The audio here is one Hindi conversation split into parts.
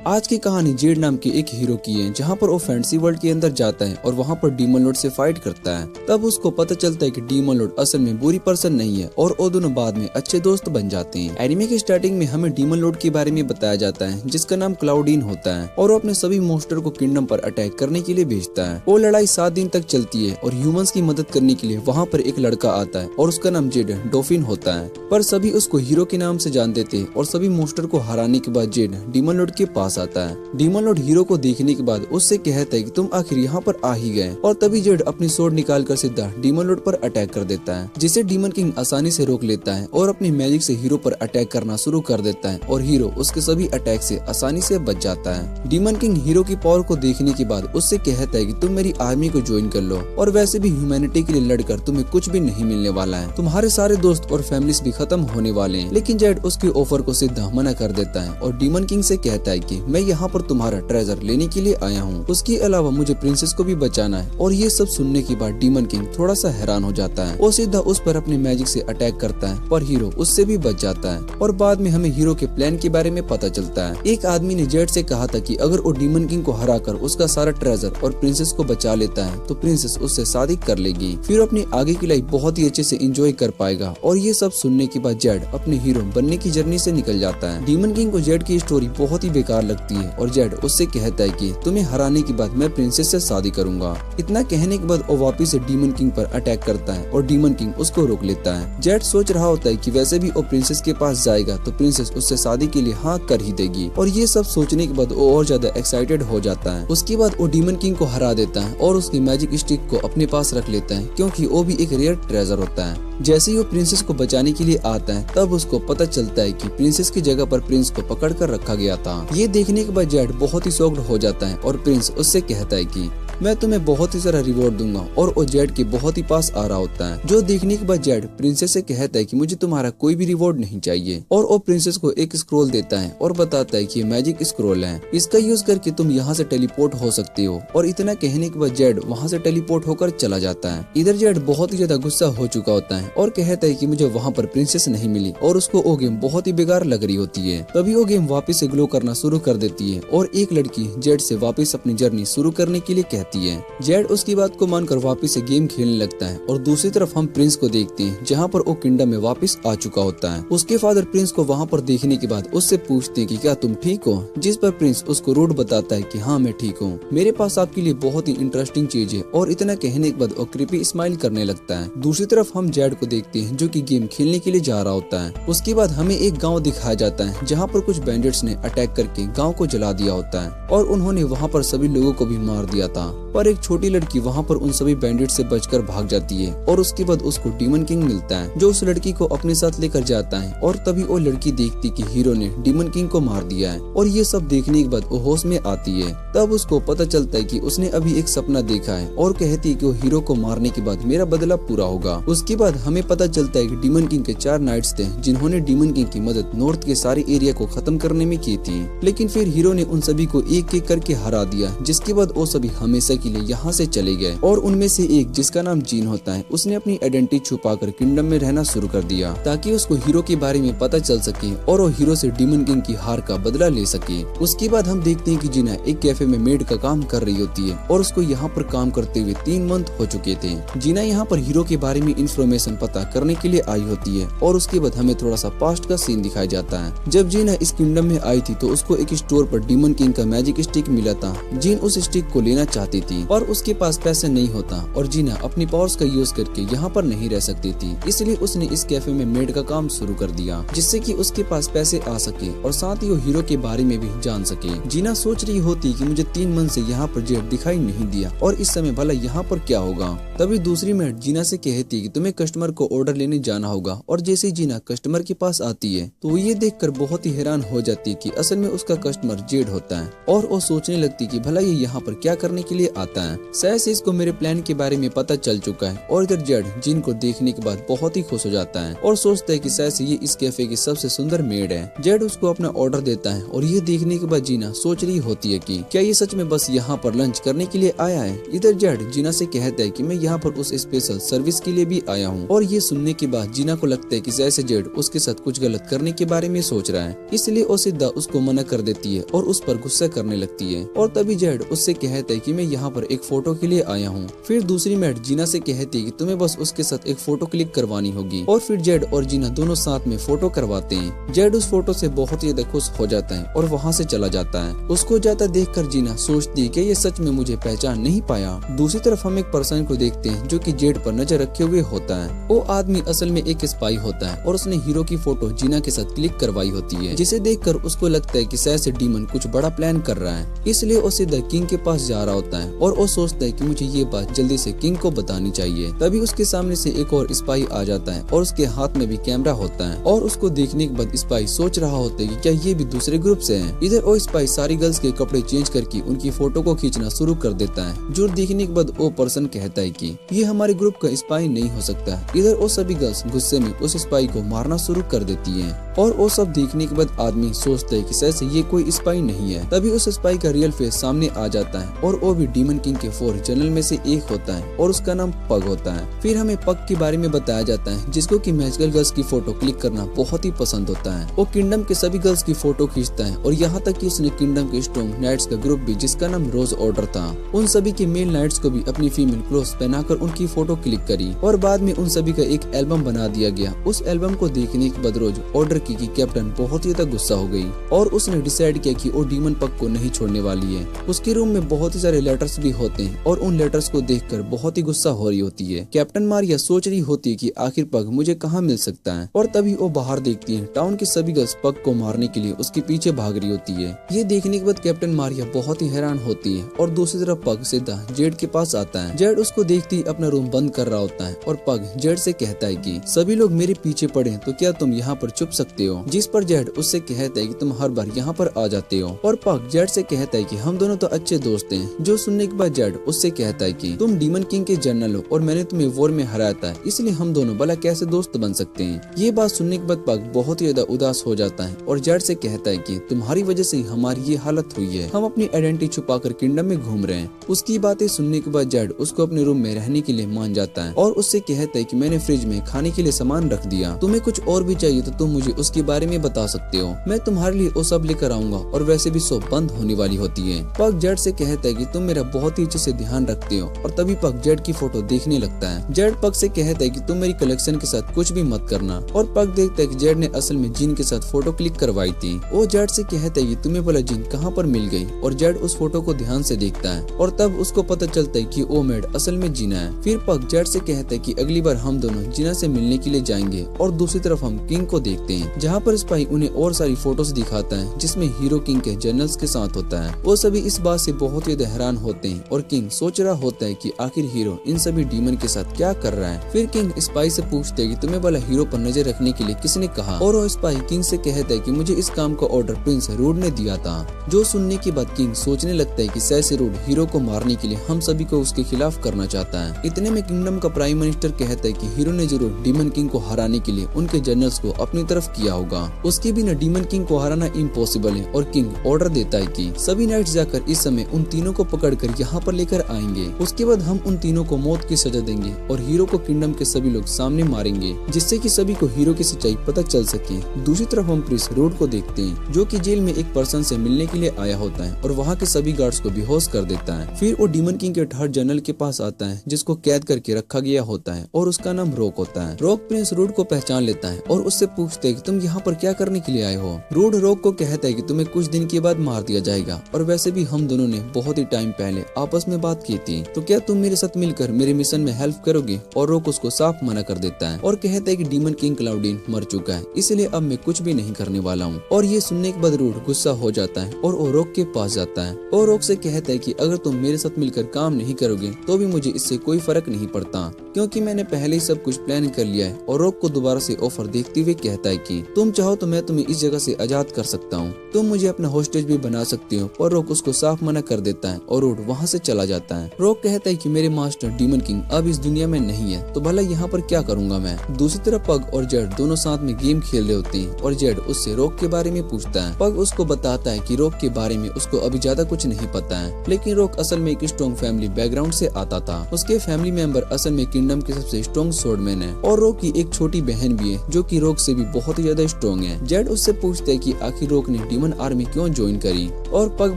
आज की कहानी जेड नाम के एक हीरो की है, जहाँ पर वो फैंटेसी वर्ल्ड के अंदर जाता है और वहाँ पर डीमन लॉर्ड से फाइट करता है। तब उसको पता चलता है कि डीमन लॉर्ड असल में बुरी पर्सन नहीं है और वो दोनों बाद में अच्छे दोस्त बन जाते हैं। एनिमे की स्टार्टिंग में हमें डीमन लॉर्ड के बारे में बताया जाता है, जिसका नाम क्लाउडीन होता है और वो अपने सभी मॉन्स्टर को किंगडम पर अटैक करने के लिए भेजता है। वो लड़ाई 7 दिन तक चलती है और ह्यूमंस की मदद करने के लिए वहाँ पर एक लड़का आता है और उसका नाम जेड डॉफिन होता है। पर सभी उसको हीरो के नाम से जानते थे और सभी मॉन्स्टर को हराने के बाद जेड डीमन लॉर्ड के पास आता है। डीमन लॉर्ड हीरो को देखने के बाद उससे कहता है कि तुम आखिर यहाँ पर आ ही गए, और तभी जेड अपनी स्वॉर्ड निकालकर सीधा डीमन लॉर्ड पर अटैक कर देता है, जिसे डीमन किंग आसानी से रोक लेता है और अपनी मैजिक से हीरो पर अटैक करना शुरू कर देता है और हीरो उसके सभी अटैक से आसानी से बच जाता है। डीमन किंग हीरो की पावर को देखने के बाद उससे कहता है कि तुम मेरी आर्मी को ज्वाइन कर लो, और वैसे भी ह्यूमैनिटी के लिए लड़कर तुम्हें कुछ भी नहीं मिलने वाला है, तुम्हारे सारे दोस्त और फैमिलीज भी खत्म होने वाले हैं। लेकिन जेड उसके ऑफर को सीधा मना कर देता है और डीमन किंग से कहता है कि मैं यहाँ पर तुम्हारा ट्रेजर लेने के लिए आया हूँ, उसके अलावा मुझे प्रिंसेस को भी बचाना है। और ये सब सुनने के बाद डीमन किंग थोड़ा सा हैरान हो जाता है। वो सीधा उस पर अपनी मैजिक से अटैक करता है, पर हीरो उससे भी बच जाता है। और बाद में हमें हीरो के प्लान के बारे में पता चलता है। एक आदमी ने जेड से कहा था कि अगर वो डीमन किंग को हराकर उसका सारा ट्रेजर और प्रिंसेस को बचा लेता है तो प्रिंसेस उससे शादी कर लेगी, फिर अपनी आगे की लाइफ बहुत ही अच्छे से एंजॉय कर पाएगा। और ये सब सुनने के बाद जेड अपने हीरो बनने की जर्नी से निकल जाता है। डीमन किंग को जेड की स्टोरी बहुत ही बेकार लगती है और जेड उससे कहता है कि तुम्हें हराने के बाद मैं प्रिंसेस से शादी करूंगा। इतना कहने के बाद वो वापिस से डीमन किंग पर अटैक करता है और डीमन किंग उसको रोक लेता है। जेड सोच रहा होता है कि वैसे भी वो प्रिंसेस के पास जाएगा तो प्रिंसेस उससे शादी के लिए हाँ कर ही देगी, और ये सब सोचने के बाद वो और ज्यादा एक्साइटेड हो जाता है। उसके बाद वो डीमन किंग को हरा देता है और उसकी मैजिक स्टिक को अपने पास रख लेता है, क्योंकि वो भी एक रेयर ट्रेजर होता है। जैसे ही वो प्रिंसेस को बचाने के लिए आता है तब उसको पता चलता है कि प्रिंसेस की जगह पर प्रिंस को पकड़ कर रखा गया था। ये देखने के बाद जेड बहुत ही शॉक्ड हो जाता है और प्रिंस उससे कहता है कि मैं तुम्हें बहुत ही सारा रिवॉर्ड दूंगा, और वो जेड के बहुत ही पास आ रहा होता है। जो देखने के बाद जेड प्रिंसेस से कहता है कि मुझे तुम्हारा कोई भी रिवॉर्ड नहीं चाहिए, और वो प्रिंसेस को एक स्क्रोल देता है और बताता है कि ये मैजिक स्क्रोल है, इसका यूज करके तुम यहाँ से टेलीपोर्ट हो सकते हो। और इतना कहने के बाद जेड वहाँ से टेलीपोर्ट होकर चला जाता है। इधर जेड बहुत ही ज्यादा गुस्सा हो चुका होता है और कहता है कि मुझे वहाँ पर प्रिंसेस नहीं मिली और उसको वो गेम बहुत ही बेकार लग रही होती है। तभी वो गेम वापस से ग्लो करना शुरू कर देती है और एक लड़की जेड से वापस अपनी जर्नी शुरू करने के लिए कहती है। जेड उसकी बात को मानकर वापस से गेम खेलने लगता है। और दूसरी तरफ हम प्रिंस को देखते हैं, जहाँ पर वो किंगडम में वापस आ चुका होता है। उसके फादर प्रिंस को वहाँ पर देखने के बाद उससे पूछते हैं कि क्या तुम ठीक हो, जिस पर प्रिंस उसको रूट बताता है कि हाँ मैं ठीक हूँ, मेरे पास आपके लिए बहुत ही इंटरेस्टिंग चीज है। और इतना कहने के बाद वो क्रीपी स्माइल करने लगता है। दूसरी तरफ हम जेड को देखते हैं जो कि गेम खेलने के लिए जा रहा होता है। उसके बाद हमें एक गाँव दिखाया जाता है जहाँ पर कुछ बैंडिट्स ने अटैक करके गाँव को जला दिया होता है और उन्होंने वहाँ पर सभी लोगों को भी मार दिया था। पर एक छोटी लड़की वहाँ पर उन सभी बैंडिट से बचकर भाग जाती है और उसके बाद उसको डीमन किंग मिलता है, जो उस लड़की को अपने साथ लेकर जाता है। और तभी वो लड़की देखती कि हीरो ने डीमन किंग को मार दिया है, और ये सब देखने के बाद वो होश में आती है। तब उसको पता चलता है कि उसने अभी एक सपना देखा है और कहती है कि वो हीरो को मारने के बाद मेरा बदला पूरा होगा। उसके बाद हमें पता चलता है कि डीमन किंग के 4 नाइट्स थे जिन्होंने डीमन किंग की मदद नॉर्थ के सारे एरिया को खत्म करने में की थी। लेकिन फिर हीरो ने उन सभी को एक एक करके हरा दिया, जिसके बाद वो सभी हमेशा के लिए यहाँ से चले गए। और उनमें से एक जिसका नाम जीन होता है, उसने अपनी आइडेंटिटी छुपाकर किंगडम में रहना शुरू कर दिया ताकि उसको हीरो के बारे में पता चल सके और वो हीरो से डीमन किंग की हार का बदला ले सके। उसके बाद हम देखते हैं कि जीना एक कैफे में मेड का काम कर रही होती है और उसको यहाँ पर काम करते हुए 3 मंथ हो चुके थे। जीना यहाँ पर हीरो के बारे में इंफॉर्मेशन पता करने के लिए आई होती है और उसके बाद हमें थोड़ा सा पास्ट का सीन दिखाया जाता है। जब जीना इस किंगडम में आई थी तो उसको एक स्टोर पर डीमन किंग का मैजिक स्टिक मिला था। जीन उस स्टिक को लेना चाहती थी और उसके पास पैसे नहीं होता और जीना अपनी पावर्स का यूज करके यहाँ पर नहीं रह सकती थी, इसलिए उसने इस कैफे में मेड का काम शुरू कर दिया, जिससे कि उसके पास पैसे आ सके और साथ ही वो हीरो के बारे में भी जान सके। जीना सोच रही होती कि मुझे 3 मंथ से यहाँ पर जेड दिखाई नहीं दिया और इस समय भला यहाँ पर क्या होगा। तभी दूसरी मेड जीना से कहती कि तुम्हें कस्टमर को ऑर्डर लेने जाना होगा, और जैसे ही जीना कस्टमर के पास आती है तो वो ये देखकर बहुत ही हैरान हो जाती है कि असल में उसका कस्टमर जेड होता है। और वो सोचने लगती कि भला ये यहाँ पर क्या करने के लिए लिए आता है। सैस इसको मेरे प्लान के बारे में पता चल चुका है और इधर जेड जिन को देखने के बाद बहुत ही खुश हो जाता है और सोचता है कि सैस ये इस कैफे की सबसे सुंदर मेड है। जेड उसको अपना ऑर्डर देता है और ये देखने के बाद जीना सोच रही होती है कि क्या ये सच में बस यहाँ पर लंच करने के लिए आया है। इधर जेड जीना से कहता है कि मैं यहाँ पर उस स्पेशल सर्विस के लिए भी आया हूँ और ये सुनने के बाद जीना को लगता है कि जैसे जेड उसके साथ कुछ गलत करने के बारे में सोच रहा है, इसलिए वो सीधा उसको मना कर देती है और उस पर गुस्सा करने लगती है। और तभी जेड उससे कहता है कि मैं यहाँ पर एक फोटो के लिए आया हूँ। फिर दूसरी मेड जीना से कहती है कि तुम्हें बस उसके साथ एक फोटो क्लिक करवानी होगी और फिर जेड और जीना दोनों साथ में फोटो करवाते हैं। जेड उस फोटो से बहुत ही ज्यादा खुश हो जाता है और वहाँ से चला जाता है। उसको जाता देखकर जीना सोचती है कि ये सच में मुझे पहचान नहीं पाया। दूसरी तरफ हम एक पर्सन को देखते हैं जो कि जेड पर नजर रखे हुए होता है। वो आदमी असल में एक स्पाई होता है और उसने हीरो की फोटो जीना के साथ क्लिक करवाई होती है, जिसे देखकर उसको लगता है कि शायद डीमन कुछ बड़ा प्लान कर रहा है, इसलिए वो सीधा किंग के पास जा रहा होता है और वो सोचता है कि मुझे ये बात जल्दी से किंग को बतानी चाहिए। तभी उसके सामने से एक और स्पाई आ जाता है और उसके हाथ में भी कैमरा होता है और उसको देखने के बाद स्पाई सोच रहा होता है कि क्या ये भी दूसरे ग्रुप से है। इधर वो स्पाई सारी गर्ल्स के कपड़े चेंज करके उनकी फोटो को खींचना शुरू कर देता है, जो देखने के बाद वो पर्सन कहता है कि ये हमारे ग्रुप का स्पाई नहीं हो सकता। इधर वो सभी गर्ल्स गुस्से में उस स्पाई को मारना शुरू कर देती है और वो सब देखने के बाद आदमी सोचता है कि शायद ये कोई स्पाई नहीं है। तभी उस स्पाई का रियल फेस सामने आ जाता है और वो भी डीमन किंग के 4 जनरल में से एक होता है और उसका नाम पग होता है। फिर हमें पग के बारे में बताया जाता है जिसको कि मैजिकल गर्ल्स की फोटो क्लिक करना बहुत ही पसंद होता है। वो किंगडम के सभी गर्ल्स की फोटो खींचता है और यहाँ तक कि उसने किंगडम के स्ट्रॉन्ग नाइट्स का ग्रुप भी जिसका नाम रोज ऑर्डर था, उन सभी के मेल नाइट्स को भी अपनी फीमेल क्लोथ्स पहनाकर उनकी फोटो क्लिक करी और बाद में उन सभी का एक एल्बम बना दिया गया। उस एल्बम को देखने के बाद रोज ऑर्डर की कि कैप्टन बहुत ही ज्यादा गुस्सा हो गई और उसने डिसाइड किया कि वो डीमन पग को नहीं छोड़ने वाली है। उसके रूम में बहुत ही सारे लेटर्स भी होते हैं और उन लेटर्स को देखकर बहुत ही गुस्सा हो रही होती है। कैप्टन मारिया सोच रही होती है कि आखिर पग मुझे कहाँ मिल सकता है और तभी वो बाहर देखती है टाउन की सभी गर्ल्स पग को मारने के लिए उसके पीछे भाग रही होती है। ये देखने के बाद कैप्टन मारिया बहुत ही हैरान होती है और दूसरी तरफ पग सीधा जेड के पास आता है। जेड उसको देखती अपना रूम बंद कर रहा होता है और पग जेड से कहता है कि सभी लोग मेरे पीछे पड़े तो क्या तुम यहाँ पर छुप सकते हो, जिस पर जेड उससे कहता है कि तुम हर बार यहाँ पर आ जाते हो और पग जेड से कहता है कि हम दोनों तो अच्छे दोस्त हैं। जो सुनने के बाद जेड उससे कहता है कि तुम डीमन किंग के जनरल हो और मैंने तुम्हें वॉर में हराया था, इसलिए हम दोनों भला कैसे दोस्त बन सकते हैं। ये बात सुनने के बाद पग बहुत ही ज्यादा उदास हो जाता है और जेड से कहता है कि तुम्हारी वजह से हमारी ये हालत हुई है, हम अपनी आइडेंटिटी छुपाकर किंगडम में घूम रहे हैं। उसकी बातें सुनने के बाद जेड उसको अपने रूम में रहने के लिए मान जाता है और उससे कहता है कि मैंने फ्रिज में खाने के लिए सामान रख दिया, तुम्हें कुछ और भी चाहिए तो तुम मुझे उसके बारे में बता सकते हो, मैं तुम्हारे लिए वो सब लेकर आऊंगा। और वैसे भी शॉप बंद होने वाली होती है। पग जेड से कहता है कि तुम मेरा बहुत ही अच्छे से ध्यान रखते हो और तभी पग जेड की फोटो देखने लगता है। जेड पग से कहता है कि तुम मेरी कलेक्शन के साथ कुछ भी मत करना और पग देखता है कि जेड ने असल में जिन के साथ फोटो क्लिक करवाई थी। वो जेड से कहता है कि तुम्हें बोला जिन कहाँ पर मिल गई और जेड उस फोटो को ध्यान से देखता है और तब उसको पता चलता है कि वो मेड असल में जीना है। फिर पग जेड से कहता है कि अगली बार हम दोनों जीना से मिलने के लिए जाएंगे और दूसरी तरफ हम किंग को देखते हैं जहाँ पर स्पाई उन्हें और सारी फोटोज दिखाता है जिसमें हीरो किंग के जनरल्स के साथ होता है। वो सभी इस बात से बहुत ही हैरान होते हैं और किंग सोच रहा होता है कि आखिर हीरो इन सभी डीमन के साथ क्या कर रहा है। फिर किंग स्पाई से पूछते है कि तुम्हें वाला हीरो पर नजर रखने के लिए किसने कहा और वो स्पाई किंग से कहता है कि मुझे इस काम का ऑर्डर प्रिंस रूड ने दिया था। जो सुनने के बाद किंग सोचने लगता है कि सैसे रूड हीरो को मारने के लिए हम सभी को उसके खिलाफ करना चाहता है। इतने में किंगडम का प्राइम मिनिस्टर कहता है कि हीरो ने जरूर डीमन किंग को हराने के लिए उनके जनरल्स को अपनी तरफ किया होगा, उसके बिना डीमन किंग को हराना इम्पॉसिबल है। और किंग ऑर्डर देता है कि सभी नाइट्स जाकर इस समय उन तीनों को पकड़कर यहाँ पर लेकर आएंगे, उसके बाद हम उन तीनों को मौत की सजा देंगे और हीरो को किंगडम के सभी लोग सामने मारेंगे जिससे कि सभी को हीरो की सच्चाई पता चल सके। दूसरी तरफ हम प्रिंस रूड को देखते हैं जो कि जेल में एक पर्सन से मिलने के लिए आया होता है और वहाँ के सभी गार्ड्स को बेहोश कर देता है। फिर वो डीमन किंग के 3rd जनरल के पास आता है जिसको कैद करके रखा गया होता है और उसका नाम रॉक होता है। रॉक प्रिंस रूड को पहचान लेता है और उससे पूछते है कि तुम यहाँ पर क्या करने के लिए आए हो। रूड रॉक को कहता है कि तुम्हें कुछ दिन के बाद मार दिया जाएगा और वैसे भी हम दोनों ने बहुत ही टाइम पहले आपस में बात की थी, तो क्या तुम मेरे साथ मिलकर मेरे मिशन में हेल्प करोगे। और रॉक उसको साफ मना कर देता है और कहता है कि डीमन किंग क्लाउडिन मर चुका है, इसलिए अब मैं कुछ भी नहीं करने वाला हूँ। और ये सुनने के बाद रूड गुस्सा हो जाता है और वो रॉक के पास जाता है और रॉक से कहता है कि अगर तुम मेरे साथ मिलकर काम नहीं करोगे तो भी मुझे इससे कोई फर्क नहीं पड़ता क्योंकि मैंने पहले ही सब कुछ प्लान कर लिया है। और रॉक को दोबारा से ऑफर देखते हुए कहता है कि तुम चाहो तो मैं तुम्हें इस जगह से आजाद कर सकता हूँ, तुम मुझे अपना होस्टेज भी बना सकती हो। और रॉक उसको साफ मना कर देता है और वो लॉर्ड वहाँ से चला जाता है। रॉक कहता है कि मेरे मास्टर डीमन किंग अब इस दुनिया में नहीं है, तो भला यहाँ पर क्या करूंगा मैं। दूसरी तरफ पग और जेड दोनों साथ में गेम खेल रहे होते हैं और जेड उससे रॉक के बारे में पूछता है। पग उसको बताता है कि रॉक के बारे में उसको अभी ज्यादा कुछ नहीं पता है, लेकिन रॉक असल में एक स्ट्रॉन्ग फैमिली बैकग्राउंड से आता था। उसके फैमिली मेंबर असल में किंगडम के सबसे स्ट्रॉन्ग स्वॉर्डमैन है और रॉक की एक छोटी बहन भी है जो कि रॉक से भी बहुत ही ज्यादा स्ट्रॉन्ग है। जेड उससे पूछता है कि आखिर रॉक ने डीमन आर्मी क्यों ज्वाइन करी और पग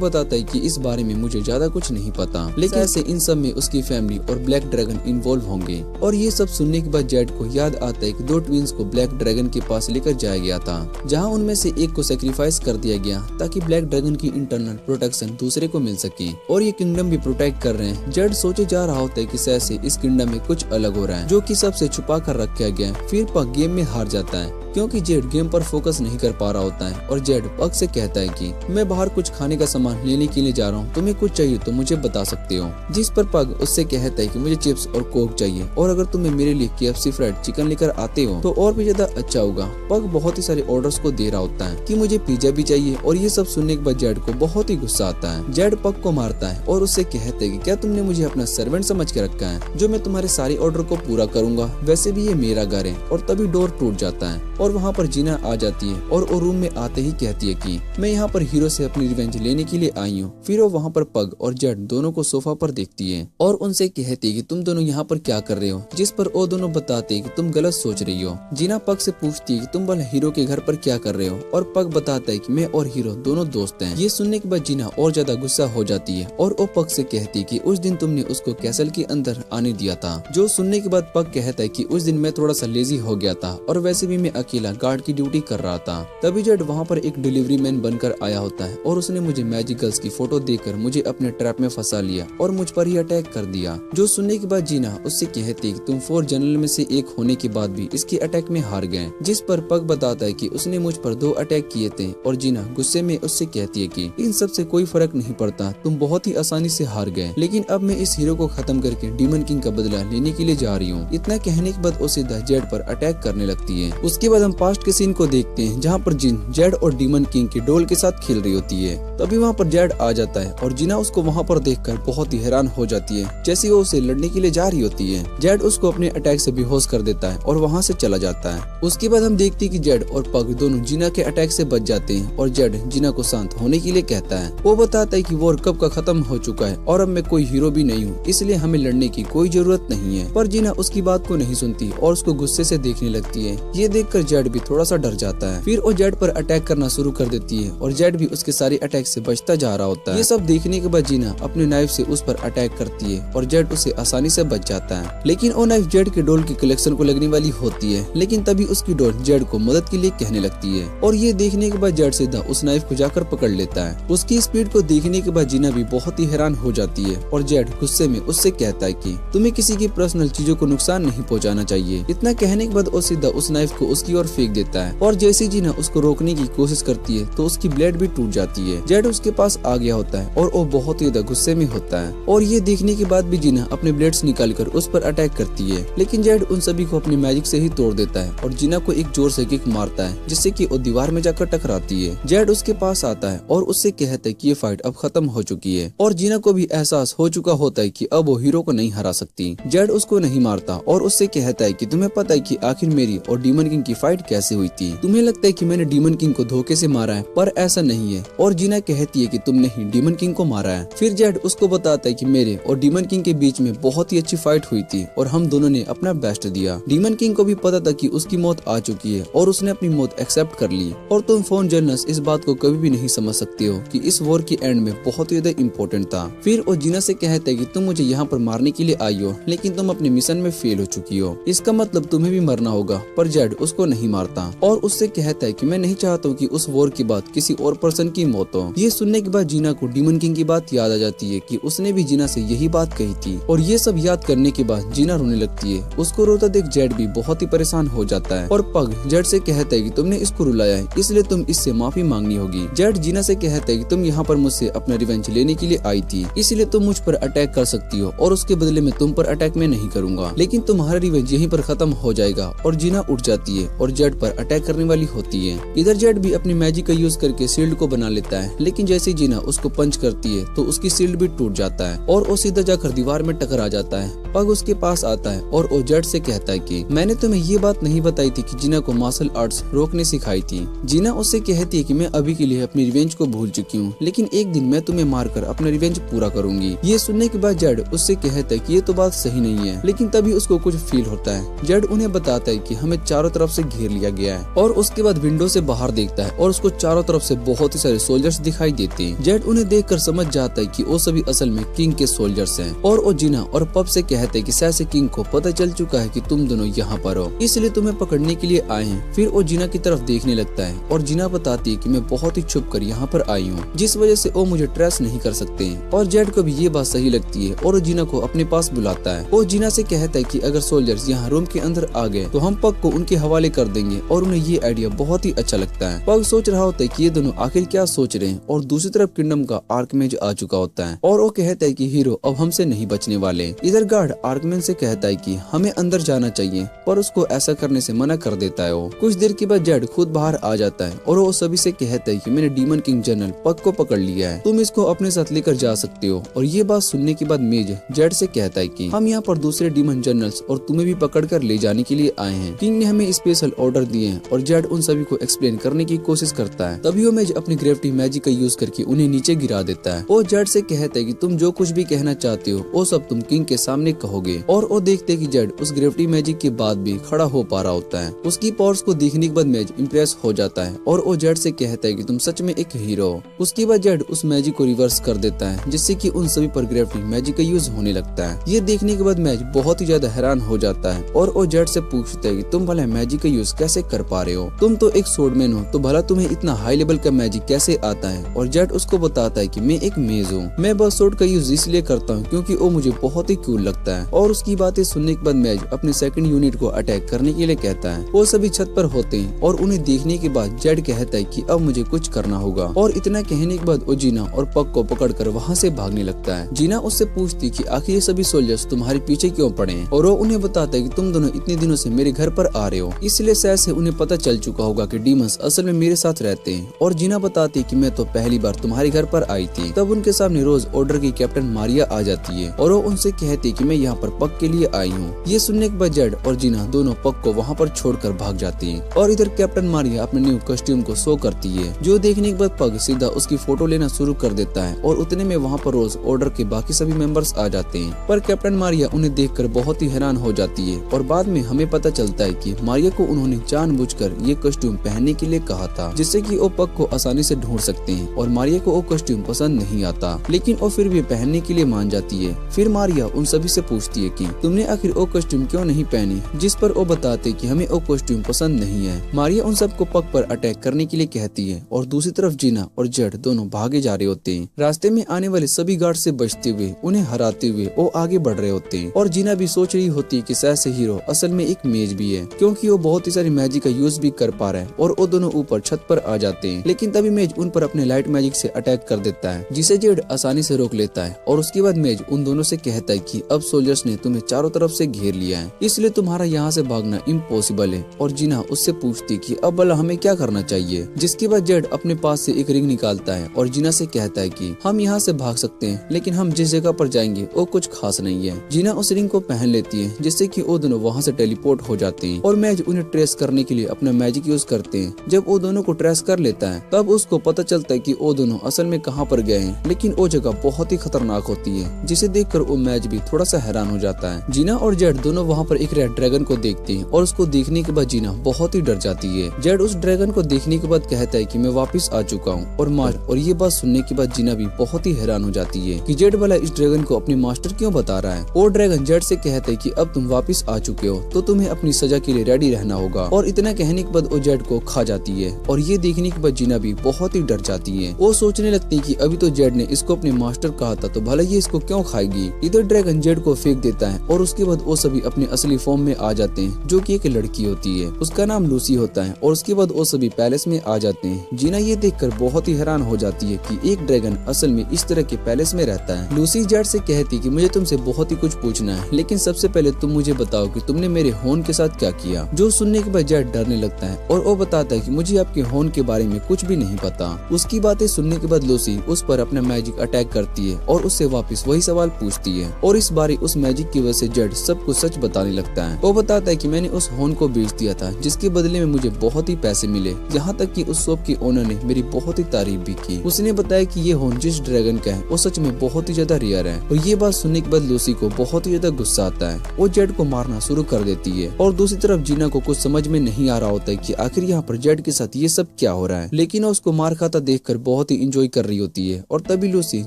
बताता है कि इस बारे में मुझे ज्यादा कुछ नहीं पता, लेकिन ऐसे इन सब में उसकी फैमिली और ब्लैक ड्रैगन इन्वॉल्व होंगे। और ये सब सुनने के बाद जेड को याद आता है कि दो ट्विंस को ब्लैक ड्रैगन के पास लेकर जाया गया था, जहां उनमें से एक को सेक्रीफाइस कर दिया गया ताकि ब्लैक ड्रैगन की इंटरनल प्रोटेक्शन दूसरे को मिल सके और ये किंगडम भी प्रोटेक्ट कर रहे हैं। जेड सोचे जा रहा होता है कि शायद से इस किंगडम में कुछ अलग हो रहा है जो कि सबसे छुपा कर रखा गया है। फिर पग गेम में हार जाता है क्योंकि जेड गेम पर फोकस नहीं कर पा रहा होता है और जेड पग से कहता है कि मैं बाहर कुछ खाने का सामान लेने के लिए जा रहा हूँ, तुम्हें कुछ चाहिए तो मुझे बता सकते हो। जिस पर पग उससे कहता है कि मुझे चिप्स और कोक चाहिए और अगर तुम्हें मेरे लिए KFC फ्राइड चिकन लेकर आते हो तो और भी ज्यादा अच्छा होगा। पग बहुत ही सारे ऑर्डर्स को दे रहा होता है कि मुझे पिज्जा भी चाहिए और ये सब सुनने के बाद जेड को बहुत ही गुस्सा आता है। जेड पग को मारता है और उससे कहता है कि क्या तुमने मुझे अपना सर्वेंट समझ के रखा है जो मैं तुम्हारे सारे ऑर्डर को पूरा करूंगा, वैसे भी ये मेरा घर है। और तभी डोर टूट जाता है और वहाँ पर जीना आ जाती है और वो रूम में आते ही कहती है कि मैं यहाँ पर हीरो से अपनी रिवेंज लेने के लिए आई हूँ। फिर वो वहाँ पर पग और जेड दोनों को सोफा पर देखती है और उनसे कहती है कि तुम दोनों यहाँ पर क्या कर रहे हो, जिस पर वो दोनों बताते हैं कि तुम गलत सोच रही हो। जीना पग से पूछती है कि तुम भला हीरो के घर पर क्या कर रहे हो और पग बताता है कि मैं और हीरो दोनों दोस्त हैं। ये सुनने के बाद जीना और ज्यादा गुस्सा हो जाती है और वो पग से कहती है कि उस दिन तुमने उसको कैसल के अंदर आने दिया था। जो सुनने के बाद पग कहता है कि उस दिन मैं थोड़ा सा लेजी हो गया था और वैसे भी मैं अकेला गार्ड की ड्यूटी कर रहा था। तभी जेड वहाँ पर एक डिलीवरी मैन बनकर आया होता है और उसने मुझे मैजिक गर्ल्स की फोटो देकर मुझे अपने ट्रैप में फंसा लिया और मुझ पर ही अटैक कर दिया। जो सुनने के बाद जीना उससे कहती है कि तुम 4 जनरल में से एक होने के बाद भी इसके अटैक में हार गए। जिस पर पग बताता है कि उसने मुझ पर 2 अटैक किए थे और जीना गुस्से में उससे कहती है कि इन सब से कोई फर्क नहीं पड़ता, तुम बहुत ही आसानी से हार गए, लेकिन अब मैं इस हीरो को खत्म करके डीमन किंग का बदला लेने के लिए जा रही हूँ। इतना कहने के बाद वो सीधा जेड पर अटैक करने लगती है। उसके बाद हम पास्ट के सीन को देखते हैं जहाँ पर जिन जेड और डीमन किंग के डोल के साथ खेल रही होती है। तभी वहाँ पर जेड आ जाता है और जीना उसको वहाँ पर देखकर बहुत ही हैरान हो जाती है। जैसे वो उसे लड़ने के लिए जा रही होती है, जेड उसको अपने अटैक से बेहोश कर देता है और वहाँ से चला जाता है। उसके बाद हम देखते हैं कि जेड और पग दोनों जीना के अटैक से बच जाते हैं और जेड जीना को शांत होने के लिए कहता है। वो बताता है कि वॉर कब का खत्म हो चुका है और अब मैं कोई हीरो भी नहीं हूँ, इसलिए हमें लड़ने की कोई जरूरत नहीं है। पर जीना उसकी बात को नहीं सुनती और उसको गुस्से से देखने लगती है। ये देखकर जेड भी थोड़ा सा डर जाता है। फिर वो जेड पर अटैक करना शुरू कर देती है और जेड भी उसके सारे अटैक से बचता जा रहा होता है। ये सब देखने के बाद जीना अपने नाइफ से उस पर अटैक करती है और जेड उसे आसानी से बच जाता है। लेकिन वो नाइफ जेड के डोल के कलेक्शन को लगने वाली होती है, लेकिन तभी उसकी डोल जेड को मदद के लिए कहने लगती है और ये देखने के बाद जेड सीधा उस नाइफ को जाकर पकड़ लेता है। उसकी स्पीड को देखने के बाद जीना भी बहुत ही हैरान हो जाती है और जेड गुस्से में उससे कहता है कि तुम्हें किसी की पर्सनल चीजों को नुकसान नहीं पहुंचाना चाहिए। इतना कहने के बाद वो सीधा उस नाइफ को उसकी ओर फेंक देता है और जैसे जीना उसको रोकने की कोशिश करती है तो उसकी ब्लेड भी टूट जाती है। जेड उसके पास आ गया होता है और वो बहुत ही ज्यादा गुस्से में होता है और ये देखने के बाद भी जीना अपने ब्लेड्स निकालकर उस पर अटैक करती है, लेकिन जेड उन सभी को अपनी मैजिक से ही तोड़ देता है और जीना को एक जोर से किक मारता है जिससे कि वो दीवार में जाकर टकराती है। जेड उसके पास आता है और उससे कहता है कि ये फाइट अब खत्म हो चुकी है और जीना को भी एहसास हो चुका होता है कि अब वो हीरो को नहीं हरा सकती। जेड उसको नहीं मारता और उससे कहता है कि तुम्हें पता है कि आखिर मेरी और डीमन किंग की फाइट कैसे हुई थी। तुम्हें लगता है कि मैंने डीमन किंग को धोखे से मारा है, पर ऐसा नहीं है। और जीना कहती है कि तुमने ही डीमन किंग को मारा है। फिर जेड उसको बताता है कि मेरे और डीमन किंग के बीच में बहुत ही अच्छी फाइट हुई थी और हम दोनों ने अपना बेस्ट दिया। डीमन किंग को भी पता था कि उसकी मौत आ चुकी है और उसने अपनी मौत एक्सेप्ट कर ली और तुम फोन जर्नल्स इस बात को कभी भी नहीं समझ सकते हो कि इस वॉर की एंड में बहुत ही ज्यादा इम्पोर्टेंट था। फिर वो जीना से कहता है कि तुम मुझे यहाँ पर मारने के लिए आई हो, लेकिन तुम अपने मिशन में फेल हो चुकी हो, इसका मतलब तुम्हें भी मरना होगा। पर जेड उसको नहीं मारता और उससे कहता है कि मैं नहीं चाहता हूँ कि उस वॉर के बाद किसी और पर्सन की मौत हो। ये सुनने के बाद जीना को डीमन किंग की बात याद आ जाती है कि उसने भी जीना से यही बात कही थी और ये सब याद करने के बाद जीना रोने लगती है। उसको रोता देख जेड भी बहुत ही परेशान हो जाता है और पग जेड से कहता है कि तुमने इसको रुलाया है, इसलिए तुम इससे माफी मांगनी होगी। जेड जीना से कहता है कि तुम यहाँ पर मुझसे अपना रिवेंज लेने के लिए आई थी, इसलिए तुम मुझ पर अटैक कर सकती हो और उसके बदले में तुम पर अटैक में नहीं करूंगा, लेकिन तुम्हारा रिवेंज यहीं पर खत्म हो जाएगा। और जीना उठ जाती है और और जेड पर अटैक करने वाली होती है। इधर जेड भी अपनी मैजिक का यूज करके शील्ड को बना लेता है, लेकिन जैसे जीना उसको पंच करती है तो उसकी शील्ड भी टूट जाता है और वो सीधा जाकर दीवार में टकरा जाता है। पग उसके पास आता है और वो जेड से कहता है कि मैंने तुम्हें ये बात नहीं बताई थी कि जीना को मार्शल आर्ट्स रोकने सिखाई थी। जीना उससे कहती है कि मैं अभी के लिए अपनी रिवेंज को भूल चुकी हूँ, लेकिन एक दिन मैं तुम्हें मारकर अपना रिवेंज पूरा करूंगी। ये सुनने के बाद जेड उससे कहता है कि ये तो बात सही नहीं है, लेकिन तभी उसको कुछ फील होता है। जेड उन्हें बताता है कि हमें चारों तरफ से घेर लिया गया है और उसके बाद विंडो से बाहर देखता है और उसको चारों तरफ से बहुत ही सारे सोल्जर्स दिखाई देते हैं। जेड उन्हें देखकर समझ जाता है कि वो सभी असल में किंग के सोल्जर्स हैं और वो जीना और पब से कहते हैं कि शायद से किंग को पता चल चुका है कि तुम दोनों यहाँ पर हो, इसलिए तुम्हें पकड़ने के लिए आए हैं। फिर वो जीना की तरफ देखने लगता है और जीना बताती है कि मैं बहुत ही छुप कर यहाँ पर आई हूँ, जिस वजह से वो मुझे ट्रेस नहीं कर सकते हैं। और जेड को भी ये बात सही लगती है और वो जीना को अपने पास बुलाता है। वो जीना से कहता है कि अगर सोल्जर्स यहाँ रूम के अंदर आ गए तो हम पग को उनके हवाले कर देंगे और उन्हें ये आइडिया बहुत ही अच्छा लगता है। पग सोच रहा होता है कि ये दोनों आखिर क्या सोच रहे हैं और दूसरी तरफ किंगडम का आर्कमेज आ चुका होता है और वो कहता है कि हीरो अब हमसे नहीं बचने वाले। इधर गार्ड आर्कमैन से कहता है कि हमें अंदर जाना चाहिए, पर उसको ऐसा करने से मना कर देता है। वो कुछ देर के बाद जेड खुद बाहर आ जाता है और वो सभी से कहता है कि मैंने डीमन किंग जनरल पग को पकड़ लिया है, तुम इसको अपने साथ लेकर जा सकते हो। और ये बात सुनने के बाद मेज जेड से कहता है कि हम यहाँ पर दूसरे डीमन जनरल्स और तुम्हें भी पकड़ कर ले जाने के लिए आए हैं, किंग ने हमें स्पेशल ऑर्डर दिए हैं। और जेड उन सभी को एक्सप्लेन करने की कोशिश करता है, तभी वो मेज अपनी ग्रेविटी मैजिक का यूज करके उन्हें नीचे गिरा देता है। वो जेड से कहता है कि तुम जो कुछ भी कहना चाहते हो वो सब तुम किंग के सामने कहोगे। और वो देखते कि जेड उस ग्रेविटी मैजिक के बाद भी खड़ा हो पा रहा होता है। उसकी पावर्स को देखने के बाद मेज इम्प्रेस हो जाता है और वो जेड से कहता है कि तुम सच में एक हीरो हो। उसके बाद जेड उस मैजिक को रिवर्स कर देता है, जिससे कि उन सभी पर ग्रेविटी मैजिक का यूज होने लगता है। ये देखने के बाद मेज बहुत ही ज्यादा हैरान हो जाता है और वो जेड से पूछता है कि तुम भला मैजिक का यूज कैसे कर पा रहे हो, तुम तो एक स्वॉर्डमैन हो, तो भला तुम्हें इतना हाई लेवल का मैजिक कैसे आता है। और जेड उसको बताता है कि मैं एक मेज हूँ, मैं बस स्वॉर्ड का यूज इसलिए करता हूँ क्योंकि वो मुझे बहुत ही कूल लगता है। और उसकी बातें सुनने के बाद मेज अपने सेकंड यूनिट को अटैक करने के लिए कहता है। वो सभी छत पर होते हैं और उन्हें देखने के बाद जेड कहता है कि अब मुझे कुछ करना होगा। और इतना कहने के बाद वो जीना और पग को पकड़कर वहाँ से भागने लगता है। जीना उससे पूछती कि आखिर ये सभी सोल्जर्स तुम्हारे पीछे क्यों पड़े हैं, और वो उन्हें बताता है कि तुम दोनों इतने दिनों से मेरे घर पर आ रहे हो, इसलिए शायद से उन्हें पता चल चुका होगा कि डीमंस असल में मेरे साथ रहते हैं। और जीना बताती है कि मैं तो पहली बार तुम्हारे घर पर आई थी। तब उनके सामने रोज ऑर्डर की कैप्टन मारिया आ जाती है और वो उनसे कहती है कि मैं यहाँ पर पग के लिए आई हूँ। ये सुनने के बाद जेड और जीना दोनों पग को वहाँ पर छोड़कर भाग जाती हैं। और इधर कैप्टन मारिया अपने न्यू कॉस्ट्यूम को शो करती है, जो देखने के बाद पग सीधा उसकी फोटो लेना शुरू कर देता है और उतने में वहाँ पर रोज ऑर्डर के बाकी सभी मेंबर्स आ जाते हैं। पर कैप्टन मारिया उन्हें देखकर बहुत ही हैरान हो जाती है और बाद में हमें पता चलता है कि मारिया को उन्होंने जानबूझकर ये कॉस्ट्यूम पहनने के लिए कहा था, जिससे कि वो पग को आसानी से ढूंढ सकते हैं। और मारिया को वो कॉस्ट्यूम पसंद नहीं आता, लेकिन वो फिर भी पहनने के लिए मान जाती है। फिर मारिया उन सभी से पूछती है कि तुमने आखिर वो कॉस्ट्यूम क्यों नहीं पहनी, जिस पर वो बताते कि हमें वो कॉस्ट्यूम पसंद नहीं है। मारिया उन सबको पग पर अटैक करने के लिए कहती है और दूसरी तरफ जीना और जेड दोनों भागे जा रहे होते हैं। रास्ते में आने वाले सभी गार्ड से बचते हुए उन्हें हराते हुए वो आगे बढ़ रहे होते हैं। और जीना भी सोच रही होती है कि शायद से हीरो असल में एक मेज भी है, क्योंकि वो बहुत ही सारी मैजिक का यूज भी कर पा रहा है। और वो दोनों ऊपर छत पर आ जाते हैं, लेकिन तभी मेज उन पर अपने लाइट मैजिक से अटैक कर देता है, जिसे जेड आसानी से रोक लेता है। और उसके बाद मेज उन दोनों से कहता है कि अब सोल्जर्स ने तुम्हें चारों तरफ से घेर लिया है, इसलिए तुम्हारा यहाँ से भागना इम्पॉसिबल है। और जीना उससे पूछती कि अब भला हमें क्या करना चाहिए, जिसके बाद जेड अपने पास से एक रिंग निकालता है और जीना से कहता है कि हम यहाँ से भाग सकते हैं, लेकिन हम जिस जगह पर जाएंगे वो कुछ खास नहीं है। जीना उस रिंग को पहन लेती है, जिससे कि वो दोनों वहाँ से टेलीपोर्ट हो जाते हैं। और मेज उन्हें ट्रेस करने के लिए अपना मैजिक यूज करते हैं। जब वो दोनों को ट्रेस कर लेता है तब उसको पता चलता है कि वो दोनों असल में कहाँ पर गए हैं, लेकिन वो जगह बहुत ही खतरनाक होती है, जिसे देखकर वो मेज भी थोड़ा सा हैरान हो जाता है। जीना और जेड दोनों वहाँ पर एक रेड ड्रैगन को देखते हैं और उसको देखने के बाद जीना बहुत ही डर जाती है। जेड उस ड्रैगन को देखने के बाद कहता है कि मैं वापस आ चुका हूँ और मार। और ये बात सुनने के बाद जीना भी बहुत ही हैरान हो जाती है कि जेड वाला इस ड्रैगन को अपने मास्टर क्यों बता रहा है। और ड्रैगन जेड से कहता है कि अब तुम वापस आ चुके हो तो तुम्हें अपनी सजा के लिए रेडी रहना होगा। और इतना कहने के बाद वो जेड को खा जाती है। और ये देखने के बाद जीना भी बहुत ही डर जाती है। वो सोचने लगती है कि अभी तो जेड ने इसको अपने मास्टर कहा था, तो भला ये इसको क्यों खाएगी। इधर ड्रैगन जेड को फेंक देता है और उसके बाद वो सभी अपने असली फॉर्म में आ जाते हैं, जो कि एक लड़की होती है। उसका नाम लूसी होता है और उसके बाद वो सभी पैलेस में आ जाते हैं। जीना ये देखकर बहुत ही हैरान हो जाती है कि एक ड्रैगन असल में इस तरह के पैलेस में रहता है। लूसी जेड से कहती कि मुझे तुमसे बहुत ही कुछ पूछना है, लेकिन सबसे पहले तुम मुझे बताओ कि तुमने मेरे होर्न के साथ क्या किया। जो सुनने के बाद जेड डरने लगता है और वो बताता है कि मुझे आपके होर्न के बारे में कुछ भी नहीं पता। उसकी बातें सुनने के बाद लूसी उस पर अपना मैजिक अटैक करती है और उससे वापस वही सवाल पूछती है और इस बार उस मैजिक की वजह से जेड सब कुछ सच बताने लगता है। वो बताता है कि मैंने उस होर्न को बेच दिया था, जिसके बदले में मुझे बहुत ही पैसे मिले, यहाँ तक कि उस शॉप के ओनर ने मेरी बहुत ही तारीफ भी की। उसने बताया कि ये होर्न जिस ड्रैगन का है वो सच में बहुत ही ज्यादा रेयर है। और ये बात सुनने के बाद लूसी को बहुत ही ज्यादा गुस्सा आता है। वो जेड को मारना शुरू कर देती है और दूसरी तरफ जीना को कुछ समझ में नहीं आ रहा होता है कि आखिर यहाँ पर जेड के साथ ये सब क्या हो रहा है, लेकिन वो उसको मार खाता देखकर बहुत ही इंजॉय कर रही होती है। और तभी लूसी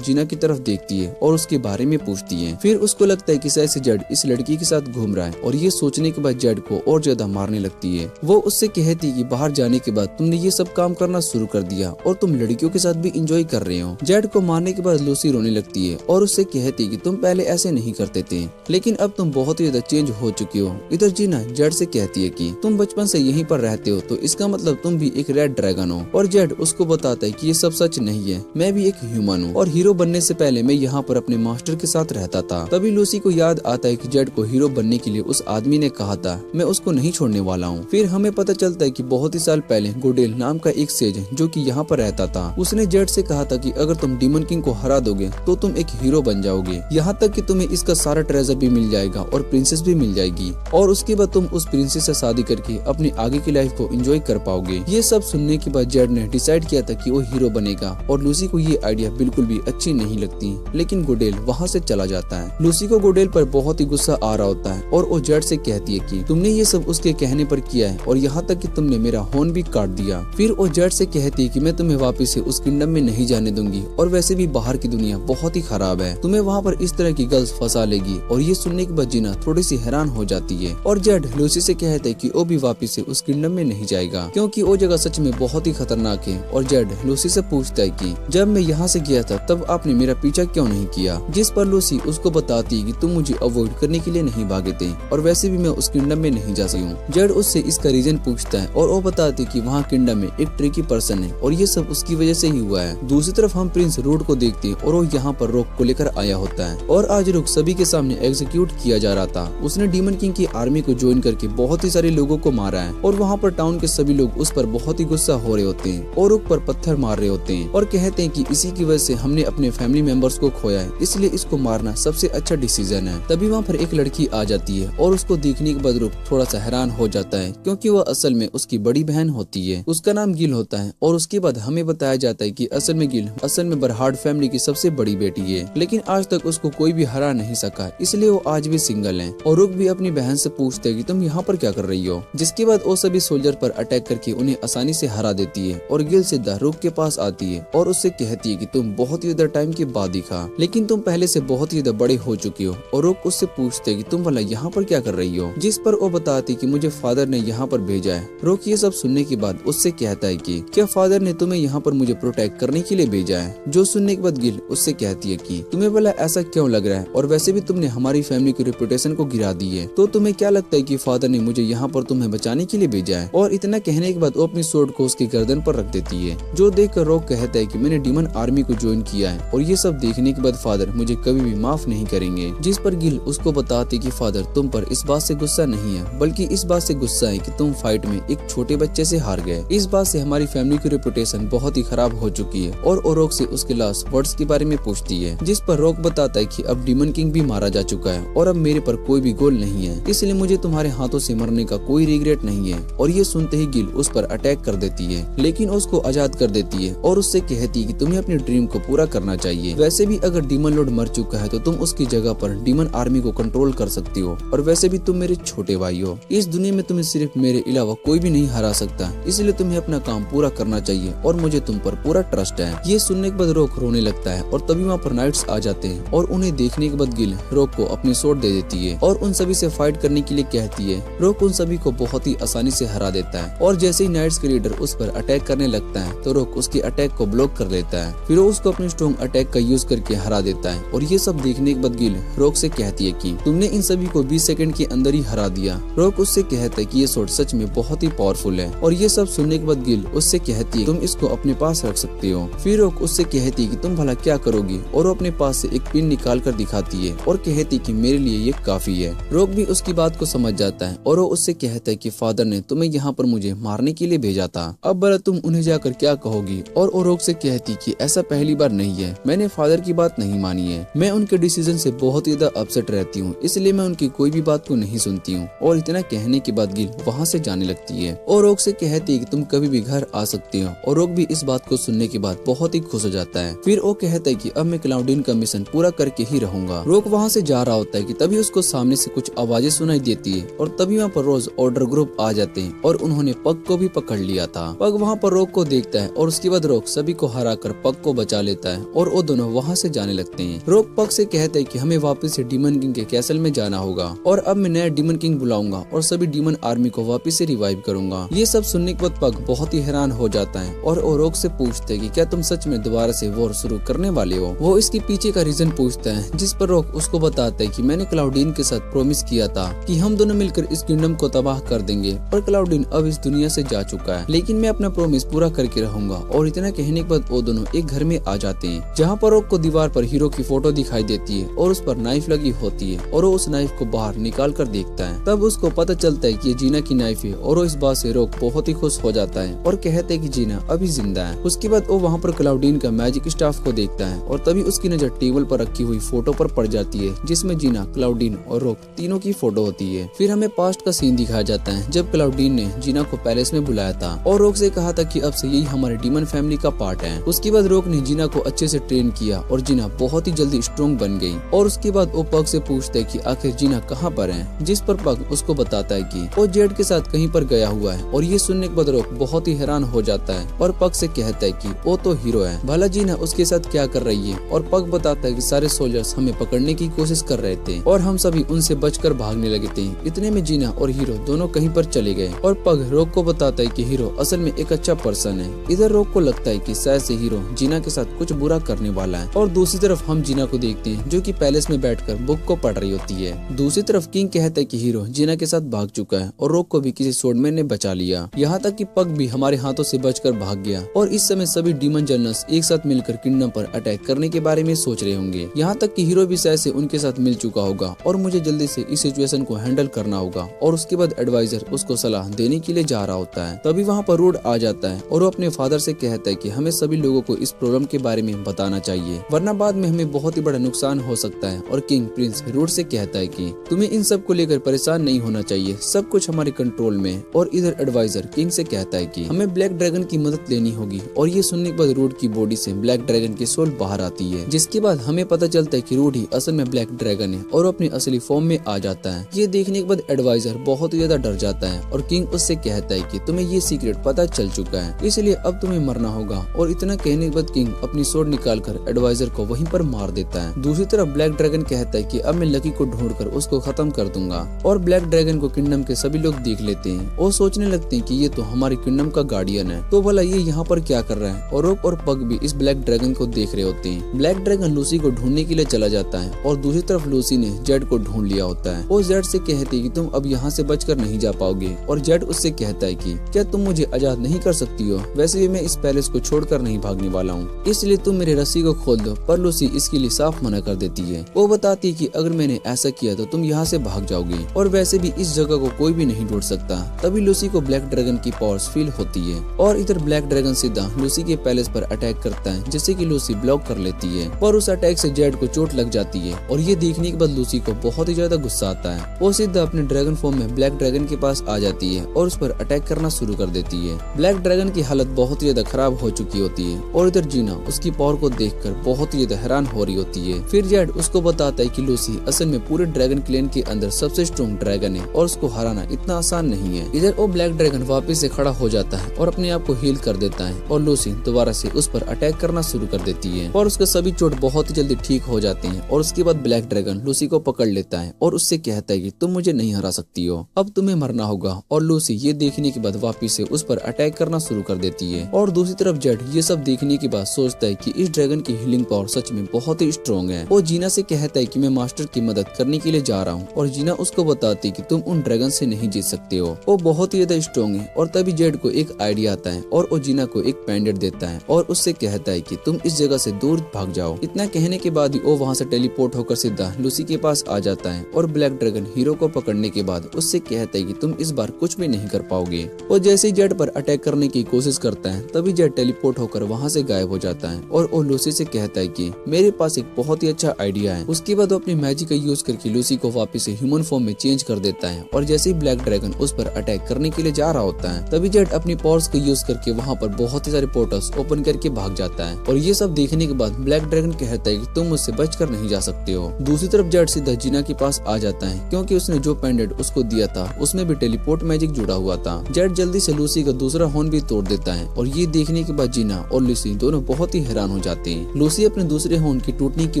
जीना की तरफ देखती है और उसके बारे में पूछती है। फिर उसको लगता है कि शायद से जेड इस लड़की के साथ घूम रहा है और ये सोचने के बाद जेड को और ज्यादा मारने लगती है। वो उससे कहती कि बाहर जाने के बाद तुमने ये सब काम करना शुरू कर दिया और तुम लड़कियों के साथ भी इंजॉय कर रहे हो। जेड को मारने के बाद लूसी रोने लगती है और उससे कहती कि तुम पहले ऐसे नहीं करते थे, लेकिन अब तुम बहुत ही ज्यादा चेंज हो चुके हो। इधर जीना जेड से कहती है कि तुम बचपन से यहीं पर रहते हो, तो इसका मतलब तुम भी एक रेड ड्रैगन हो। और जेड उसको बताता है कि ये सब सच नहीं है, मैं भी एक ह्यूमन हूँ और हीरो बनने से पहले मैं यहाँ पर अपने मास्टर के साथ रहता था। तभी लूसी को याद आता है कि जेड को हीरो बनने के लिए उस आदमी ने कहा था मैं उसको नहीं छोड़ने वाला हूँ। फिर हमें पता चलता है कि बहुत ही साल पहले गोडेल नाम का एक सेज जो कि यहाँ पर रहता था, उसने जेड से कहा था कि अगर तुम डीमन किंग को हरा दोगे तो तुम एक हीरो बन जाओगे, यहाँ तक कि तुम्हें इसका सारा ट्रेजर भी मिल जाएगा और प्रिंसेस भी मिल जाएगी और उसके बाद तुम उस प्रिंसेस से शादी करके अपनी आगे की लाइफ को एंजॉय कर पाओगे। ये सब सुनने के बाद जेड ने डिसाइड किया था कि वो हीरो बनेगा और लूसी को ये आइडिया बिल्कुल भी अच्छी नहीं लगती, लेकिन गोडेल वहाँ से चला जाता है। लूसी को गोडेल पर बहुत ही गुस्सा आ रहा होता है और वो जेड से कहती है कि तुमने ये सब उसके कहने पर किया है और यहाँ तक कि तुमने मेरा होर्न भी काट दिया। फिर वो जेड से कहती है कि मैं तुम्हें वापस से उस किंगडम में नहीं जाने दूंगी और वैसे भी बाहर की दुनिया बहुत ही खराब है, तुम्हें वहाँ पर इस तरह की गर्ल्स फंसा लेगी। और ये सुनने के बाद जीना थोड़ी सी हैरान हो जाती है और जेड लूसी से कहता है कि वो भी वापस से उस किंगडम में नहीं जाएगा क्योंकि वो जगह सच में बहुत ही खतरनाक है। और जेड लूसी से पूछता है कि जब मैं यहाँ से गया था तब आपने मेरा पीछा क्यों नहीं किया, जिस पर लूसी उसको बताती है कि तुम मुझे अवॉइड करने के लिए नहीं भागे थे और वैसे भी मैं उस किंगडम में नहीं जा सकी हूँ। जेड उससे इसका रीजन पूछता है और वो बताती है कि वहाँ किंगडम में एक ट्रिकी पर्सन है और ये सब उसकी वजह से ही हुआ है। दूसरी तरफ हम प्रिंस रूड को देखते हैं और वो यहाँ पर रॉक को लेकर आया होता है और आज रॉक सभी के सामने एग्जीक्यूट किया जा रहा था। उसने डीमन किंग की आर्मी को ज्वाइन करके बहुत ही सारे लोगों को मारा है और वहाँ पर टाउन के सभी लोग उस पर बहुत ही गुस्सा हो रहे होते हैं और रॉक पर पत्थर मार रहे होते हैं और कहते हैं कि इसी की वजह से हमने अपने फैमिली मेंबर्स को खोया है, इसलिए इसको मारना सबसे अच्छा डिसीजन है। तभी वहाँ पर एक लड़की आ जाती है और उसको देखने के बाद रॉक थोड़ा सा हैरान हो जाता है क्योंकि वह असल में उसकी बड़ी बहन होती है। उसका नाम गिल होता है और उसके बाद हमें बताया जाता है कि असल में गिल बरहार्ड फैमिली की सबसे बड़ी बेटी है, लेकिन आज तक उसको कोई भी हरा नहीं सका, इसलिए वो आज भी सिंगल है। और रुक भी अपनी बहन से पूछते है कि तुम यहाँ पर क्या कर रही हो, जिसके बाद वो सभी सोल्जर पर अटैक करके उन्हें आसानी से हरा देती है। और गिल सीधा रुक के पास आती है और उससे कहती है कि तुम बहुत ही ज्यादा टाइम के बाद दिखा, लेकिन तुम पहले से बहुत ही ज्यादा बड़े हो चुके हो। और रुक उससे पूछते है कि तुम भला यहाँ पर क्या कर रही हो, जिस पर वो बताती कि मुझे फादर ने यहाँ पर भेजा है। रुक ये सब सुनने के बाद उससे कहता है कि क्या फादर ने तुम्हें यहाँ पर मुझे प्रोटेक्ट करने के लिए भेजा है। जो सुनने के बाद गिल उससे कहती है कि तुम्हें भला ऐसा क्यों लग रहा है, और वैसे भी तुमने हमारी फैमिली की रेपुटेशन को गिरा दी है, तो तुम्हें क्या लगता है कि फादर ने मुझे यहाँ पर तुम्हें बचाने के लिए भेजा है। और इतना कहने के बाद वो अपनी सोर्ड को उसकी गर्दन पर रख देती है। जो देखकर रॉक कहता है कि मैंने डीमन आर्मी को ज्वाइन किया है और ये सब देखने के बाद फादर मुझे कभी भी माफ नहीं करेंगे। जिस पर गिल उसको बताती कि फादर तुम पर इस बात से गुस्सा नहीं है, बल्कि इस बात से गुस्सा है कि तुम फाइट में एक छोटे बच्चे से हार गए। इस बात से हमारी फैमिली की रेपुटेशन बहुत ही खराब हो चुकी है। और रॉक से उसके लास्ट वर्ड्स के बारे में पूछती है, जिस पर रॉक बताता है कि अब डीमन किंग भी मारा जा चुका है और अब मेरे पर कोई भी गोल नहीं है, इसलिए मुझे तुम्हारे हाथों से मरने का कोई रिग्रेट नहीं है। और ये सुनते ही गिल उस पर अटैक कर देती है, लेकिन उसको आजाद कर देती है और उससे कहती है कि तुम्हें अपनी ड्रीम को पूरा करना चाहिए। वैसे भी अगर डीमन लॉर्ड मर चुका है तो तुम उसकी जगह पर डीमन आर्मी को कंट्रोल कर सकती हो, और वैसे भी तुम मेरे छोटे भाई हो। इस दुनिया में तुम्हें सिर्फ मेरे अलावा कोई भी नहीं हरा सकता, इसलिए तुम्हें अपना काम पूरा करना चाहिए और मुझे तुम पर पूरा ट्रस्ट है। ये सुनने के बाद रॉक रोने लगता है और तभी वहाँ पर नाइट्स आ जाते हैं और उन्हें देखने के बाद गिल रॉक को अपनी स्वॉर्ड दे देती है और उन सभी से फाइट करने के लिए कहती है। रॉक उन सभी को बहुत ही आसानी से हरा देता है और जैसे ही नाइट्स के लीडर उस पर अटैक करने लगता है तो रॉक उसके अटैक को ब्लॉक कर देता है। फिर वो उसको अपने स्ट्रॉन्ग अटैक का यूज करके हरा देता है। और ये सब देखने के बाद गिल रॉक से कहती है कि तुमने इन सभी को 20 सेकंड के अंदर ही हरा दिया। रॉक उससे कहता है कि ये स्वॉर्ड सच में बहुत ही पावरफुल है और ये सब सुनने के बाद गिल उससे कहती है तुम इसको अपने पास रख सकते हो। फिर रॉक उससे कहती है कि तुम भला क्या करोगी और वो अपने पास से एक पिन निकाल कर दिखाती है और कहती कि मेरे लिए ये काफी है। रॉक भी उसकी बात को समझ जाता है और वो उससे कहता है कि फादर ने तुम्हें यहाँ पर मुझे मारने के लिए भेजा था, अब भला तुम उन्हें जाकर क्या कहोगी। और वो रॉक से कहती कि ऐसा पहली बार नहीं है, मैंने फादर की बात नहीं मानी है, मैं उनके डिसीजन से बहुत ही ज्यादा अपसेट रहती हूँ, इसलिए मैं उनकी कोई भी बात को नहीं सुनती हूँ। और इतना कहने के बाद गिल वहाँ से जाने लगती है और रॉक से कहती है कि तुम कभी भी घर आ सकते हो। और रॉक भी इस बात को सुनने के बाद बहुत ही खुश हो जाता है। फिर वो कहता है कि अब मैं क्लाउडीन का मिशन पूरा करके ही रहूंगा। रॉक वहाँ से जा रहा होता है कि तभी उसको सामने से कुछ आवाजें सुनाई देती है और तभी वहाँ पर रोज ऑर्डर ग्रुप आ जाते हैं और उन्होंने पग को भी पकड़ लिया था। पग वहाँ पर रॉक को देखता है और उसके बाद रॉक सभी को हराकर पग को बचा लेता है और वो दोनों वहाँ से जाने लगते हैं। रॉक पग से कहता है कि हमें वापस से डीमन किंग के कैसल में जाना होगा और अब मैं नया डीमन किंग बुलाऊंगा और सभी डीमन आर्मी को वापस से रिवाइव करूंगा। ये सब सुनने के बाद पग बहुत ही हैरान हो जाता है और वो रॉक से पूछते है कि क्या तुम सच में दोबारा से वॉर शुरू करने वाले हो। वो इसके पीछे का रीजन पूछता है, जिस पर रॉक उसको बताता है कि मैंने क्लाउडीन के साथ प्रॉमिस किया था कि हम दोनों मिलकर इस किंगडम को तबाह कर देंगे, पर क्लाउडीन अब इस दुनिया से जा चुका है, लेकिन मैं अपना प्रॉमिस पूरा करके रहूंगा। और इतना कहने के बाद वो दोनों एक घर में आ जाते हैं जहाँ पर रॉक को दीवार पर हीरो की फोटो दिखाई देती है और उस पर नाइफ लगी होती है और वो उस नाइफ को बाहर निकाल कर देखता है। तब उसको पता चलता है कि ये जीना की नाइफ है और वो इस बात से रॉक बहुत ही खुश हो जाता है और कहते है कि जीना अभी जिंदा है। उसके बाद वो वहाँ पर क्लाउडीन का मैजिक स्टाफ को देखता है और तभी उसकी नजर टेबल पर रखी हुई फोटो पर पड़ जाती है जिसमें जीना, क्लाउडीन और रॉक तीनों की फोटो होती है। फिर हमें पास्ट का सीन दिखाया जाता है जब क्लाउडीन ने जीना को पैलेस में बुलाया था और रॉक से कहा था कि अब से यही हमारे डीमन फैमिली का पार्ट है। उसके बाद रॉक ने जीना को अच्छे से ट्रेन किया और जीना बहुत ही जल्दी स्ट्रॉन्ग बन गई। और उसके बाद वो पग से पूछता है कि आखिर जीना कहाँ पर है, जिस पर पग उसको बताता है कि वो जेड के साथ कहीं पर गया हुआ है। और ये सुनने के बाद रॉक बहुत ही हैरान हो जाता है और पग से कहता है कि वो तो हीरो है, भला जीना उसके साथ क्या कर रही है। और पग बताता है कि सारे सोल्जर्स हमें पकड़ने की कोशिश कर रहे थे और हम सभी उनसे बचकर भागने लगे थे। इतने में जीना और हीरो दोनों कहीं पर चले गए और पग रॉक को बताता है कि हीरो असल में एक अच्छा पर्सन है। इधर रॉक को लगता है कि शायद से हीरो जीना के साथ कुछ बुरा करने वाला है। और दूसरी तरफ हम जीना को देखते हैं जो कि पैलेस में बैठकर बुक को पढ़ रही होती है। दूसरी तरफ किंग कहता है कि हीरो जीना के साथ भाग चुका है और रॉक को भी किसी स्वॉर्डमैन ने बचा लिया, यहाँ तक कि पग भी हमारे हाथों से बचकर भाग गया। और इस समय सभी डीमन जनरल्स एक साथ मिलकर किंगडम पर अटैक करने के बारे में सोच रहे होंगे, यहाँ तक कि हीरो भी शायद से उनके साथ मिल चुका होगा और मुझे जल्दी से इस सिचुएशन को हैंडल करना होगा। और उसके बाद एडवाइजर उसको सलाह देने के लिए जा रहा होता है। तभी वहाँ पर रूड आ जाता है और वो अपने फादर से कहता है कि हमें सभी लोगों को इस प्रॉब्लम के बारे में बताना चाहिए, वरना बाद में हमें बहुत ही बड़ा नुकसान हो सकता है। और किंग प्रिंस रूड से कहता है कि तुम्हें इन सब को लेकर परेशान नहीं होना चाहिए, सब कुछ हमारे कंट्रोल में। और इधर एडवाइजर किंग से कहता है कि हमें ब्लैक ड्रैगन की मदद लेनी होगी। और ये सुनने के बाद रूड की बॉडी से ब्लैक ड्रैगन की सोल बाहर आती है, जिसके बाद हमें पता चलता है कि रूड ही असल में ब्लैक ड्रैगन है और अपनी असली फॉर्म में आ जाता है। ये देखने के बाद एडवाइजर बहुत ही ज्यादा डर जाता है और किंग उससे कहता है कि तुम्हें ये सीक्रेट पता चल चुका है, इसलिए अब तुम्हें मरना होगा। और इतना कहने के बाद किंग अपनी सोर्ड निकालकर एडवाइजर को वहीं पर मार देता है। दूसरी तरफ ब्लैक ड्रैगन कहता है कि अब मैं लकी को ढूंढकर उसको खत्म कर दूंगा। और ब्लैक ड्रैगन को किंगडम के सभी लोग देख लेते हैं और सोचने लगते हैं कि ये तो हमारे किंगडम का गार्डियन है, तो भला ये यहाँ पर क्या कर रहा है। और रॉक और पग भी इस ब्लैक ड्रैगन को देख रहे होते हैं। ब्लैक ड्रैगन लूसी को ढूंढने के लिए चला जाता है और दूसरी तरफ लूसी ने जेड को ढूंढ लिया होता है। वो जेड से कहती है कि तुम अब यहाँ से बचकर नहीं जा पाओगे। और जेड उससे कहता है कि क्या तुम मुझे आजाद नहीं कर सकती हो, वैसे भी मैं इस पैलेस को छोड़कर नहीं भागने वाला हूँ, इसलिए तुम मेरे रस्सी को खोल दो। पर लूसी इसके लिए साफ मना कर देती है। वो बताती है कि अगर मैंने ऐसा किया तो तुम यहाँ से भाग जाओगे और वैसे भी इस जगह को कोई भी नहीं ढूंढ सकता। तभी लूसी को ब्लैक ड्रैगन की पावर्स फील होती है और इधर ब्लैक ड्रैगन सीधा लूसी के पैलेस पर अटैक करता है, जिससे कि लूसी ब्लॉक कर लेती है। पर उस अटैक से जेड को चोट लग जाती है और ये देखने के बाद लूसी को बहुत ही ज्यादा गुस्सा आता है। वो सीधा अपने ड्रैगन फॉर्म में ब्लैक ड्रैगन के पास आ जाती है और उस पर अटैक करना शुरू कर देती है। ब्लैक ड्रैगन की हालत बहुत ही ज्यादा खराब हो चुकी होती है और इधर जीना उसकी पावर को देखकर बहुत ही ज्यादा हैरान हो रही होती है। फिर जेड उसको बताता है कि लूसी असल में पूरे ड्रैगन क्लैन के अंदर सबसे स्ट्रॉन्ग ड्रैगन है और उसको हराना इतना आसान नहीं है। इधर वो ब्लैक ड्रैगन वापस से खड़ा हो जाता है और अपने आप को हील कर देता है और लूसी दोबारा से उस पर अटैक करना शुरू कर देती है और उसके सभी चोट बहुत ही जल्दी ठीक हो जाते हैं। और उसके बाद ब्लैक ड्रैगन लूसी को पकड़ लेता है और उससे कहता है कि तुम मुझे नहीं हरा सकती हो, अब तुम्हें मरना होगा। और लूसी ये देखने के बाद वापस से उस पर अटैक करना शुरू कर देती है। और दूसरी तरफ जेड ये सब देखने के बाद सोचता है कि इस ड्रैगन की हीलिंग पावर सच में बहुत ही स्ट्रॉन्ग है। वो जीना से कहता है कि मैं मास्टर की मदद करने के लिए जा रहा हूँ और जीना उसको बताती कि तुम उन ड्रैगन से नहीं जीत सकते हो, वो बहुत ही ज्यादा स्ट्रॉन्ग है। और तभी जेड को एक आइडिया आता है और वो जीना को एक पेंडेंट देता है और उससे कहता है कि तुम इस जगह से दूर भाग जाओ। इतना कहने के बाद ही वो वहाँ से टेलीपोर्ट होकर सीधा लूसी के पास आ जाता है और ब्लैक ड्रैगन हीरो को पकड़ने के बाद उससे कहता है कि तुम इस बार कुछ भी नहीं कर पाओगे। और जैसे ही जेड पर अटैक करने की कोशिश करता है तभी जेड टेलीपोर्ट होकर वहाँ से गायब हो जाता है और वो लूसी से कहता है कि मेरे पास एक बहुत ही अच्छा आइडिया है। उसके बाद वो अपनी मैजिक का यूज करके लूसी को वापस से ह्यूमन फॉर्म में चेंज कर देता है और जैसे ही ब्लैक ड्रैगन उस पर अटैक करने के लिए जा रहा होता है तभी जेड अपनी पावर्स का यूज करके वहाँ पर बहुत ही सारे पोर्टल्स ओपन करके भाग जाता है। और ये सब देखने के बाद ब्लैक ड्रैगन कहता है कि तुम मुझसे बचकर नहीं जा सकते हो। दूसरी तरफ जेड सीधा जीना के पास आ जाता है क्योंकि उसने जो पेंडेंट उसको दिया था उसमें भी टेलीपोर्ट मैजिक जुड़ा हुआ था। जेड जल्दी से लूसी का दूसरा हॉर्न भी तोड़ देता है और ये देखने के बाद जीना और लूसी दोनों बहुत ही हैरान हो जाते हैं। लूसी अपने दूसरे हॉर्न की टूटने की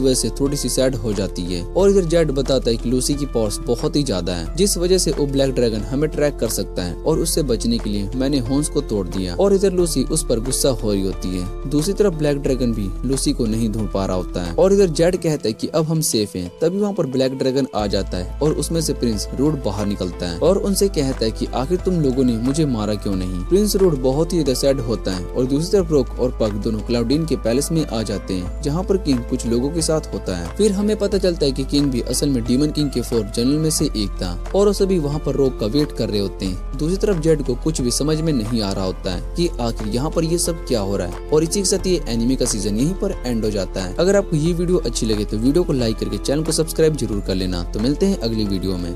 वजह से थोड़ी सी सैड हो जाती है और इधर जेड बताता है कि लूसी की पावर्स बहुत ही ज्यादा है जिस वजह से वो ब्लैक ड्रैगन हमें ट्रैक कर सकता है और उससे बचने के लिए मैंने हॉर्न्स को तोड़ दिया। और इधर लूसी उस पर गुस्सा हो रही होती है। दूसरी तरफ ब्लैक ड्रैगन भी लूसी को नहीं ढूंढ पा रहा होता है और इधर जेड कहता है कि अब हम सेफ हैं। तभी वहाँ पर ब्लैक ड्रैगन आ जाता है और उसमें से प्रिंस रूड बाहर निकलता है और उनसे कहता है कि आखिर तुम लोगों ने मुझे मारा क्यों नहीं। प्रिंस रूड बहुत ही सैड होता है और दूसरी तरफ रॉक और पग दोनों क्लाउडीन के पैलेस में आ जाते हैं जहाँ पर किंग कुछ लोगों के साथ होता है। फिर हमें पता चलता है कि किंग भी असल में डीमन किंग के 4 जनरल में से एक था और वो सभी वहाँ पर रॉक का वेट कर रहे होते हैं। दूसरी तरफ जेड को कुछ भी समझ में नहीं आ रहा होता है कि आखिर यहाँ पर ये सब क्या हो रहा है। और इसी के साथ ये एनिमे का सीजन यहीं पर एंड हो जाता है। अगर आपको ये वीडियो अच्छी लगे तो वीडियो को लाइक करके चैनल को सब्सक्राइब जरूर कर लेना। तो मिलते हैं अगली वीडियो में।